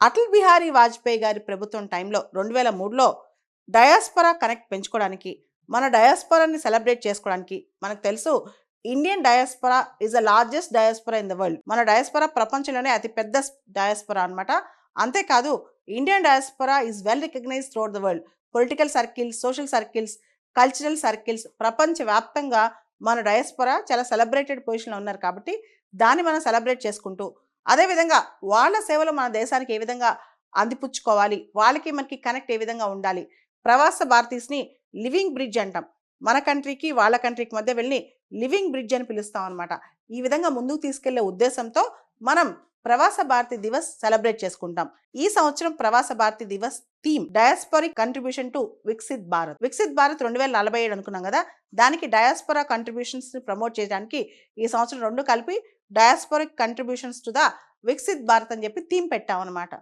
అటల్ బిహారీ వాజ్పేయి గారి ప్రభుత్వం టైంలో 2003లో డయాస్పొరా కనెక్ట్ పెంచుకోవడానికి, మన డయాస్పొరాని సెలబ్రేట్ చేసుకోవడానికి, మనకు తెలుసు Indian diaspora is the largest diaspora in the world. మన డయాస్పొరా ప్రపంచంలోనే అతి పెద్ద డయాస్పొరా అనమాట. అంతేకాదు Indian diaspora is well recognised throughout the world. Political circles, social circles, cultural circles ప్రపంచవ్యాప్తంగా మన డయాస్పొరా చాలా సెలబ్రేటెడ్ పొజిషన్లో ఉన్నారు కాబట్టి దాన్ని మనం సెలబ్రేట్ చేసుకుంటూ, అదేవిధంగా వాళ్ళ సేవలు మన దేశానికి ఏ విధంగా అందిపుచ్చుకోవాలి, వాళ్ళకి మనకి కనెక్ట్ ఏ విధంగా ఉండాలి, ప్రవాస భారతీస్ని లివింగ్ బ్రిడ్జ్ అంటాం. మన కంట్రీకి వాళ్ళ కంట్రీకి మధ్య వెళ్ళి లివింగ్ బ్రిడ్జ్ అని పిలుస్తాం అనమాట. ఈ విధంగా ముందుకు తీసుకెళ్లే ఉద్దేశంతో మనం ప్రవాస భారతీ దివస్ సెలబ్రేట్ చేసుకుంటాం. ఈ సంవత్సరం Pravasa Bharati Divas theme diasporic contribution to Viksit Bharat. Viksit Bharat 2047 అనుకున్నాం కదా, దానికి డయాస్పొరా కంట్రిబ్యూషన్స్ ని ప్రమోట్ చేయడానికి ఈ సంవత్సరం రెండు కలిపి diasporic contributions to the Viksit Bharat అని చెప్పి థీమ్ పెట్టామన్నమాట.